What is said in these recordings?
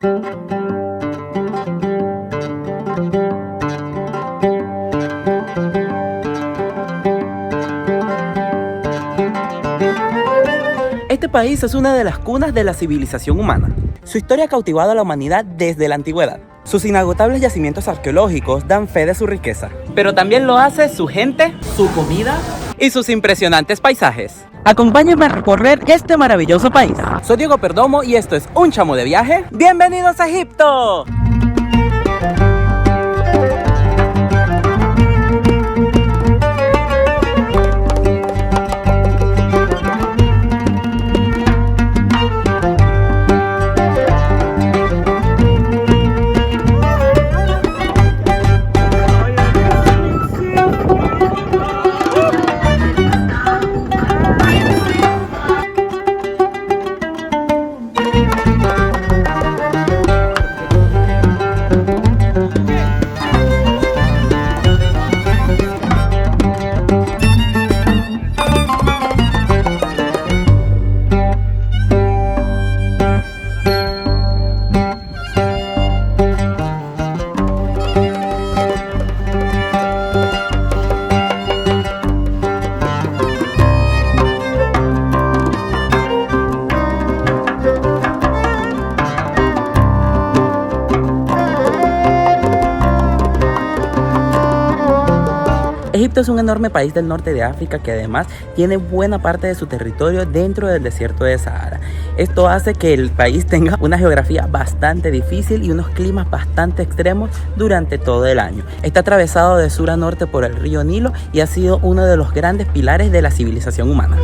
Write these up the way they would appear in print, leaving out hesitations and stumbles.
Este país es una de las cunas de la civilización humana. Su historia ha cautivado a la humanidad desde la antigüedad. Sus inagotables yacimientos arqueológicos dan fe de su riqueza. Pero también lo hace su gente, su comida y sus impresionantes paisajes. Acompáñenme a recorrer este maravilloso país. Soy Diego Perdomo y esto es Un Chamo de Viaje. ¡Bienvenidos a Egipto! Egipto es un enorme país del norte de África que además tiene buena parte de su territorio dentro del desierto de Sahara. Esto hace que el país tenga una geografía bastante difícil y unos climas bastante extremos durante todo el año. Está atravesado de sur a norte por el río Nilo y ha sido uno de los grandes pilares de la civilización humana.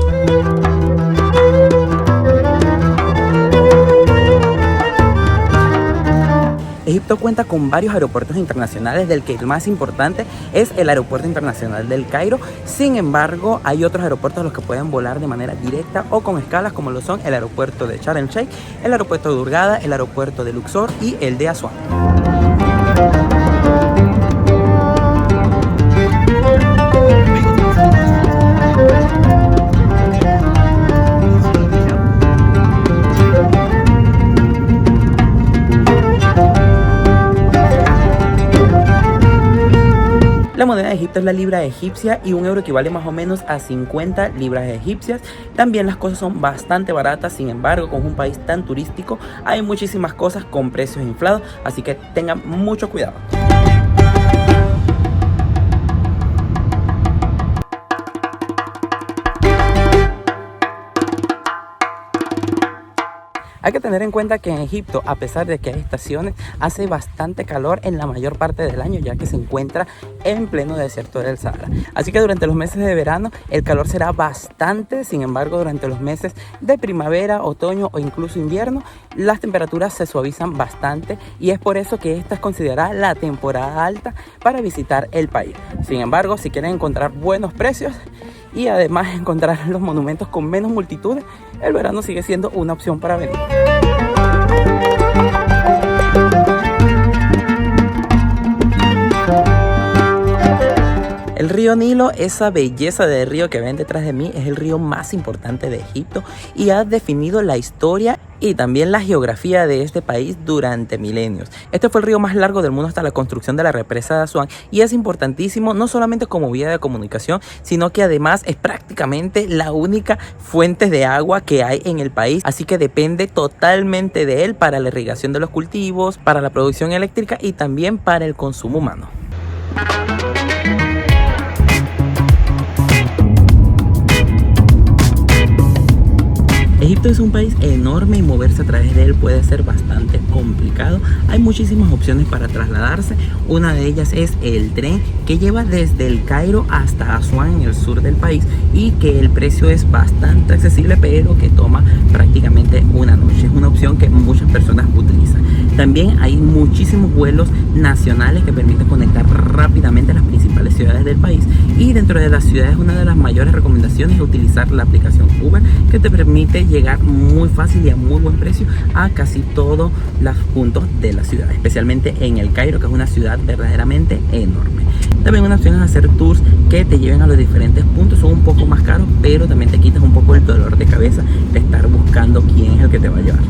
Egipto cuenta con varios aeropuertos internacionales, del que el más importante es el Aeropuerto Internacional del Cairo. Sin embargo, hay otros aeropuertos a los que pueden volar de manera directa o con escalas, como lo son el aeropuerto de Sharm el Sheikh, el aeropuerto de Hurghada, el aeropuerto de Luxor y el de Asuán. La moneda de Egipto es la libra egipcia y un euro equivale más o menos a 50 libras egipcias. También las cosas son bastante baratas, sin embargo, con un país tan turístico hay muchísimas cosas con precios inflados, así que tengan mucho cuidado. Hay que tener en cuenta que en Egipto, a pesar de que hay estaciones, hace bastante calor en la mayor parte del año, ya que se encuentra en pleno desierto del Sahara. Así que durante los meses de verano el calor será bastante, sin embargo durante los meses de primavera, otoño o incluso invierno, las temperaturas se suavizan bastante y es por eso que esta es considerada la temporada alta para visitar el país. Sin embargo, si quieren encontrar buenos precios y además encontrar los monumentos con menos multitudes, el verano sigue siendo una opción para venir. El río Nilo, esa belleza de río que ven detrás de mí, es el río más importante de Egipto y ha definido la historia y también la geografía de este país durante milenios. Este fue el río más largo del mundo hasta la construcción de la represa de Asuán y es importantísimo no solamente como vía de comunicación, sino que además es prácticamente la única fuente de agua que hay en el país, así que depende totalmente de él para la irrigación de los cultivos, para la producción eléctrica y también para el consumo humano. Egipto es un país enorme y moverse a través de él puede ser bastante complicado. Hay muchísimas opciones para trasladarse. Una de ellas es el tren que lleva desde el Cairo hasta Asuán en el sur del país y que el precio es bastante accesible, pero que toma prácticamente una noche. Es una opción que muchas personas utilizan. También hay muchísimos vuelos nacionales que permiten conectar rápidamente a las principales ciudades del país, y dentro de las ciudades una de las mayores recomendaciones es utilizar la aplicación Uber, que te permite llegar muy fácil y a muy buen precio a casi todos los puntos de la ciudad, especialmente en el Cairo, que es una ciudad verdaderamente enorme. También una opción es hacer tours que te lleven a los diferentes puntos. Son un poco más caros, pero también te quitas un poco el dolor de cabeza de estar buscando quién es el que te va a llevar.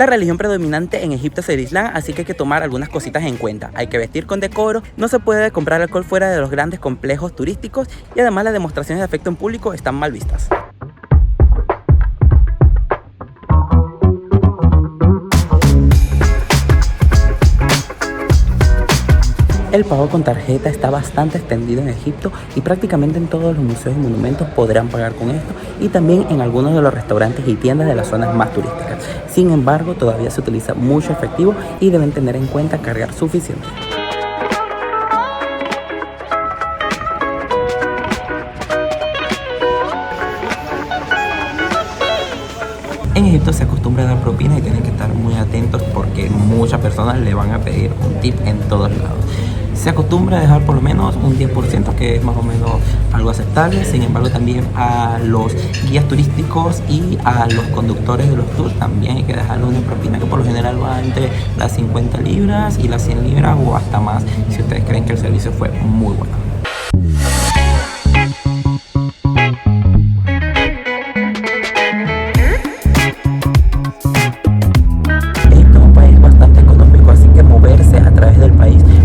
La religión predominante en Egipto es el Islam, así que hay que tomar algunas cositas en cuenta. Hay que vestir con decoro, no se puede comprar alcohol fuera de los grandes complejos turísticos y además las demostraciones de afecto en público están mal vistas. El pago con tarjeta está bastante extendido en Egipto y prácticamente en todos los museos y monumentos podrán pagar con esto y también en algunos de los restaurantes y tiendas de las zonas más turísticas. Sin embargo, todavía se utiliza mucho efectivo y deben tener en cuenta cargar suficiente. En Egipto se acostumbra a dar propina y tienen que estar muy atentos porque muchas personas le van a pedir un tip en todos lados. Se acostumbra a dejar por lo menos un 10%, que es más o menos algo aceptable. Sin embargo, también a los guías turísticos y a los conductores de los tours también hay que dejarle una propina que por lo general va entre las 50 libras y las 100 libras o hasta más, si ustedes creen que el servicio fue muy bueno.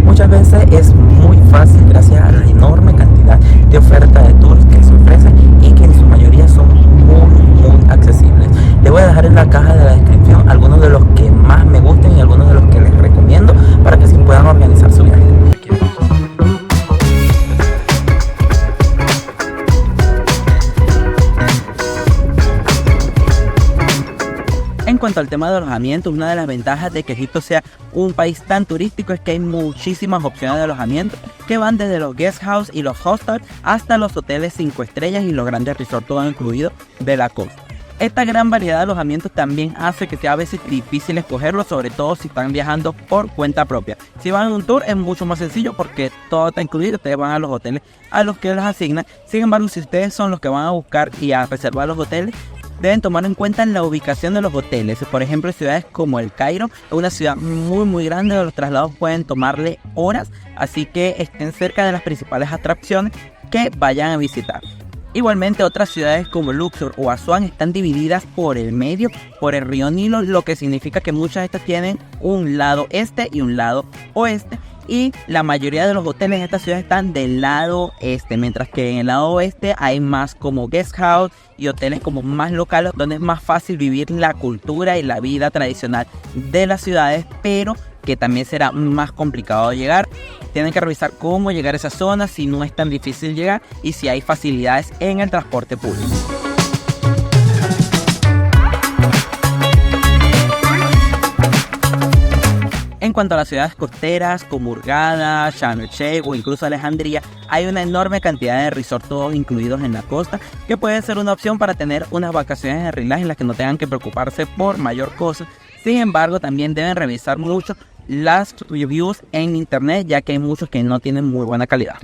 Muchas veces es muy fácil gracias a la enorme cantidad de oferta de tours que se ofrecen y que en su mayoría son muy accesibles. Les voy a dejar en la caja de la descripción algunos de los que más me gusten y algunos de los que les recomiendo para que así puedan organizar su viaje. En cuanto al tema de alojamiento, una de las ventajas de que Egipto sea un país tan turístico es que hay muchísimas opciones de alojamiento que van desde los guest house y los hostels hasta los hoteles 5 estrellas y los grandes resorts todo incluido de la costa. Esta gran variedad de alojamientos también hace que sea a veces difícil escogerlo, sobre todo si están viajando por cuenta propia. Si van en un tour es mucho más sencillo porque todo está incluido, ustedes van a los hoteles a los que les asignan. Sin embargo, si ustedes son los que van a buscar y a reservar los hoteles, deben tomar en cuenta la ubicación de los hoteles. Por ejemplo, ciudades como El Cairo es una ciudad muy grande, los traslados pueden tomarle horas, así que estén cerca de las principales atracciones que vayan a visitar. Igualmente, otras ciudades como Luxor o Asuán están divididas por el medio, por el río Nilo, lo que significa que muchas de estas tienen un lado este y un lado oeste. Y la mayoría de los hoteles en esta ciudad están del lado este, mientras que en el lado oeste hay más como guest house y hoteles como más locales, donde es más fácil vivir la cultura y la vida tradicional de las ciudades, pero que también será más complicado llegar. Tienen que revisar cómo llegar a esa zona, si no es tan difícil llegar y si hay facilidades en el transporte público. En cuanto a las ciudades costeras como Hurghada, Sharm el Sheikh o incluso Alejandría, hay una enorme cantidad de resorts todos incluidos en la costa que puede ser una opción para tener unas vacaciones de relax en las que no tengan que preocuparse por mayor cosa. Sin embargo, también deben revisar mucho las reviews en internet, ya que hay muchos que no tienen muy buena calidad.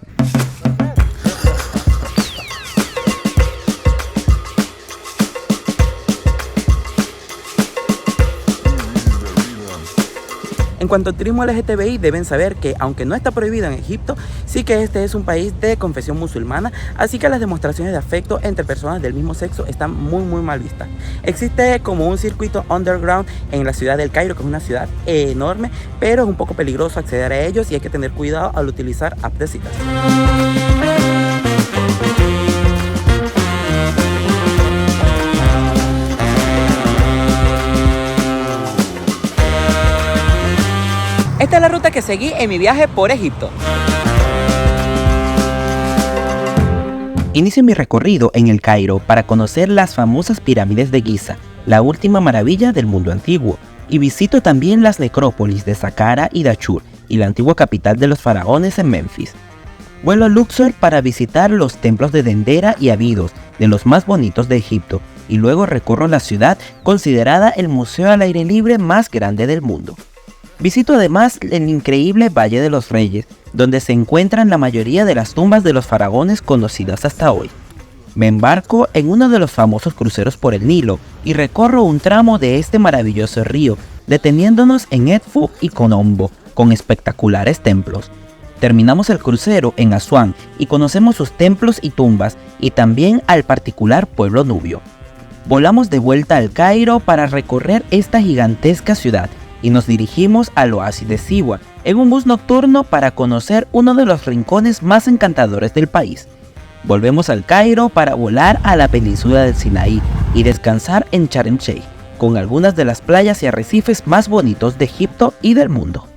En cuanto al turismo LGTBI, deben saber que aunque no está prohibido en Egipto, sí que este es un país de confesión musulmana, así que las demostraciones de afecto entre personas del mismo sexo están muy mal vistas. Existe como un circuito underground en la ciudad del Cairo, que es una ciudad enorme, pero es un poco peligroso acceder a ellos y hay que tener cuidado al utilizar apps de citas. Esta es la ruta que seguí en mi viaje por Egipto. Inicio mi recorrido en El Cairo para conocer las famosas pirámides de Giza, la última maravilla del mundo antiguo, y visito también las necrópolis de Saqqara y Dachur y la antigua capital de los faraones en Memphis. Vuelo a Luxor para visitar los templos de Dendera y Abidos, de los más bonitos de Egipto, y luego recorro la ciudad considerada el museo al aire libre más grande del mundo. Visito además el increíble Valle de los Reyes, donde se encuentran la mayoría de las tumbas de los faraones conocidas hasta hoy. Me embarco en uno de los famosos cruceros por el Nilo y recorro un tramo de este maravilloso río, deteniéndonos en Edfu y Colombo, con espectaculares templos. Terminamos el crucero en Asuán y conocemos sus templos y tumbas, y también al particular pueblo nubio. Volamos de vuelta al Cairo para recorrer esta gigantesca ciudad y nos dirigimos al oasis de Siwa en un bus nocturno para conocer uno de los rincones más encantadores del país. Volvemos al Cairo para volar a la península del Sinaí y descansar en Sharm el Sheikh, con algunas de las playas y arrecifes más bonitos de Egipto y del mundo.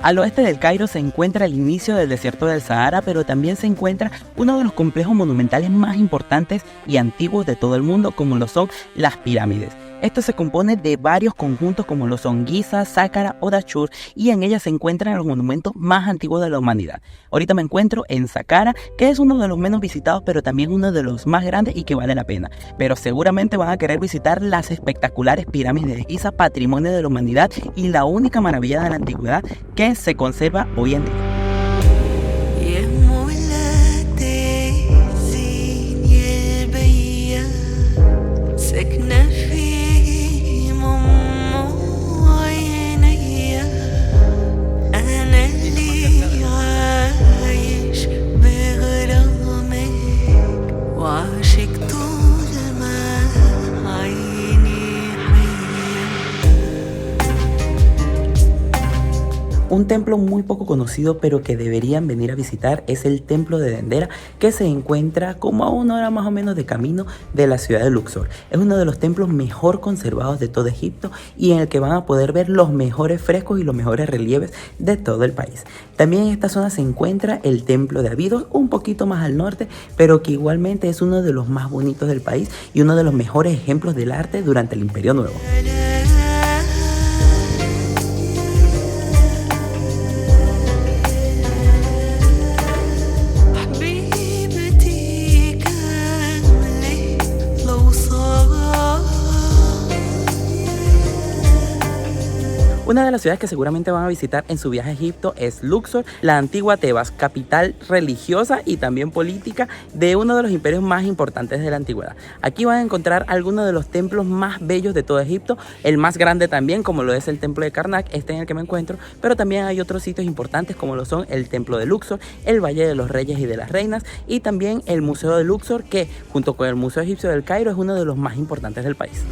Al oeste del Cairo se encuentra el inicio del desierto del Sahara, pero también se encuentra uno de los complejos monumentales más importantes y antiguos de todo el mundo, como lo son las pirámides. Esto se compone de varios conjuntos como lo son Giza, Saqqara o Dashur, y en ellas se encuentran los monumentos más antiguos de la humanidad. Ahorita me encuentro en Saqqara, que es uno de los menos visitados, pero también uno de los más grandes y que vale la pena. Pero seguramente van a querer visitar las espectaculares pirámides de Giza, patrimonio de la humanidad y la única maravilla de la antigüedad que se conserva hoy en día. Un templo muy poco conocido pero que deberían venir a visitar es el templo de Dendera, que se encuentra como a 1 hora más o menos de camino de la ciudad de Luxor. Es uno de los templos mejor conservados de todo Egipto y en el que van a poder ver los mejores frescos y los mejores relieves de todo el país. También en esta zona se encuentra el templo de Abidos, un poquito más al norte, pero que igualmente es uno de los más bonitos del país y uno de los mejores ejemplos del arte durante el Imperio Nuevo. Una de las ciudades que seguramente van a visitar en su viaje a Egipto es Luxor, la antigua Tebas, capital religiosa y también política de uno de los imperios más importantes de la antigüedad. Aquí van a encontrar algunos de los templos más bellos de todo Egipto, el más grande también, como lo es el templo de Karnak, en el que me encuentro, pero también hay otros sitios importantes como lo son el templo de Luxor, el Valle de los Reyes y de las Reinas y también el Museo de Luxor, que junto con el Museo Egipcio del Cairo es uno de los más importantes del país.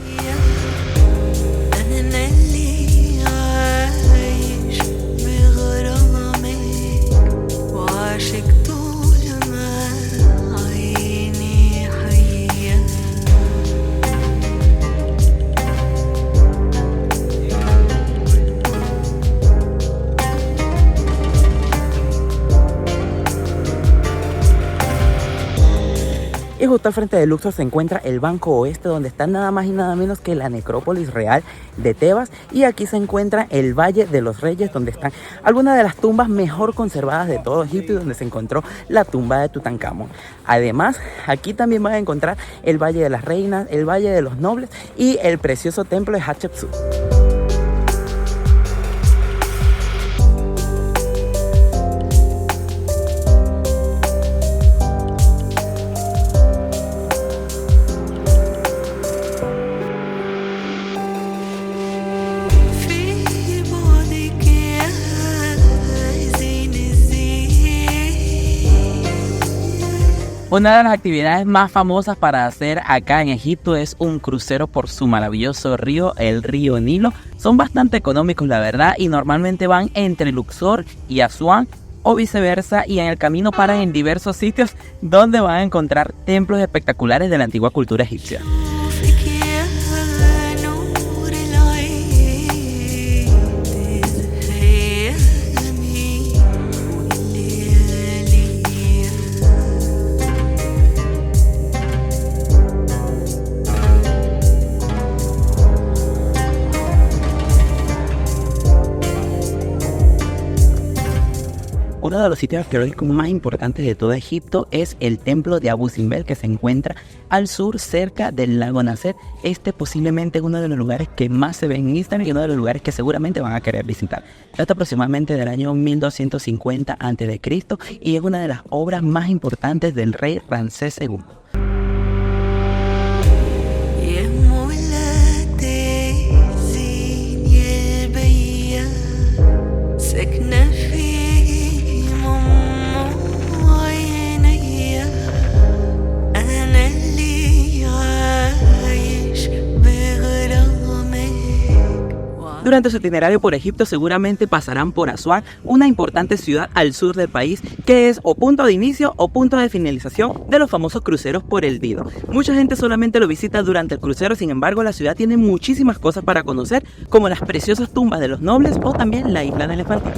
Y justo al frente de Luxor se encuentra el Banco Oeste, donde está nada más y nada menos que la necrópolis real de Tebas. Y aquí se encuentra el Valle de los Reyes, donde están algunas de las tumbas mejor conservadas de todo Egipto y donde se encontró la tumba de Tutankamón. Además, aquí también van a encontrar el Valle de las Reinas, el Valle de los Nobles y el precioso templo de Hatshepsut. Una de las actividades más famosas para hacer acá en Egipto es un crucero por su maravilloso río, el río Nilo. Son bastante económicos, la verdad, y normalmente van entre Luxor y Asuán o viceversa, y en el camino paran en diversos sitios donde van a encontrar templos espectaculares de la antigua cultura egipcia. Uno de los sitios arqueológicos más importantes de todo Egipto es el templo de Abu Simbel, que se encuentra al sur cerca del lago Nasser. Este posiblemente es uno de los lugares que más se ve en Instagram y uno de los lugares que seguramente van a querer visitar. Data aproximadamente del año 1250 a.C. y es una de las obras más importantes del rey Ramsés II. Durante su itinerario por Egipto seguramente pasarán por Asuán, una importante ciudad al sur del país que es o punto de inicio o punto de finalización de los famosos cruceros por el Lido. Mucha gente solamente lo visita durante el crucero, sin embargo la ciudad tiene muchísimas cosas para conocer, como las preciosas tumbas de los nobles o también la isla de Elefante.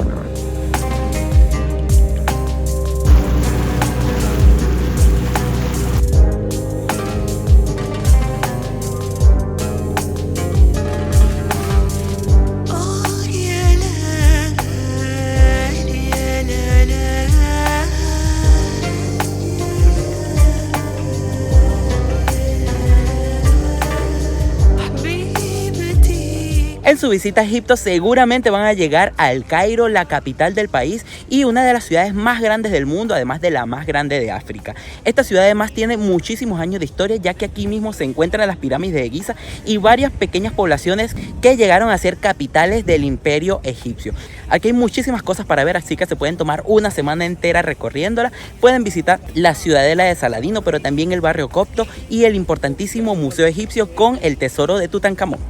En su visita a Egipto seguramente van a llegar al Cairo, la capital del país y una de las ciudades más grandes del mundo, además de la más grande de África. Esta ciudad además tiene muchísimos años de historia, ya que aquí mismo se encuentran las pirámides de Giza y varias pequeñas poblaciones que llegaron a ser capitales del imperio egipcio. Aquí hay muchísimas cosas para ver, así que se pueden tomar una semana entera recorriéndola. Pueden visitar la ciudadela de Saladino, pero también el barrio copto y el importantísimo museo egipcio con el tesoro de Tutankamón.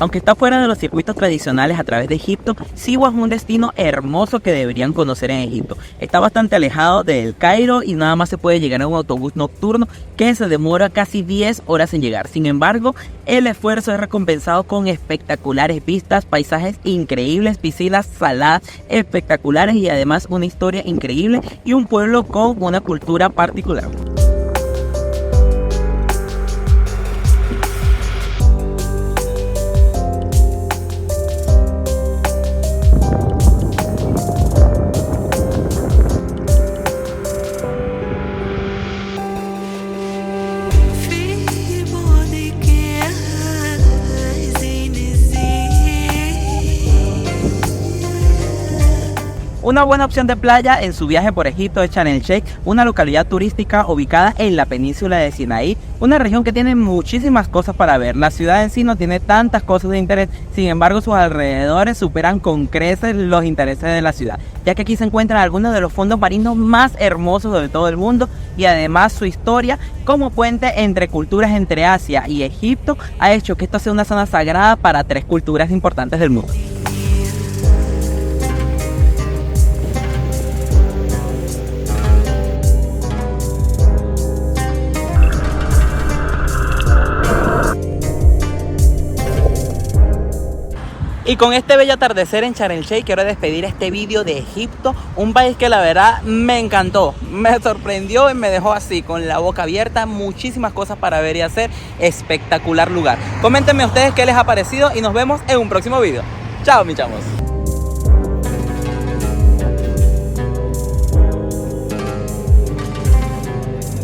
Aunque está fuera de los circuitos tradicionales a través de Egipto, Siwa es un destino hermoso que deberían conocer en Egipto. Está bastante alejado del Cairo y nada más se puede llegar a un autobús nocturno que se demora casi 10 horas en llegar. Sin embargo, el esfuerzo es recompensado con espectaculares vistas, paisajes increíbles, piscinas saladas espectaculares y además una historia increíble y un pueblo con una cultura particular. Una buena opción de playa en su viaje por Egipto es Sharm el Sheikh, una localidad turística ubicada en la península de Sinaí, una región que tiene muchísimas cosas para ver. La ciudad en sí no tiene tantas cosas de interés, sin embargo sus alrededores superan con creces los intereses de la ciudad, ya que aquí se encuentran algunos de los fondos marinos más hermosos de todo el mundo y además su historia como puente entre culturas entre Asia y Egipto ha hecho que esto sea una zona sagrada para 3 culturas importantes del mundo. Y con este bello atardecer en Sharm el Sheikh quiero despedir este vídeo de Egipto, un país que la verdad me encantó, me sorprendió y me dejó así con la boca abierta, muchísimas cosas para ver y hacer, espectacular lugar. Coméntenme ustedes qué les ha parecido y nos vemos en un próximo vídeo. Chao mis chamos.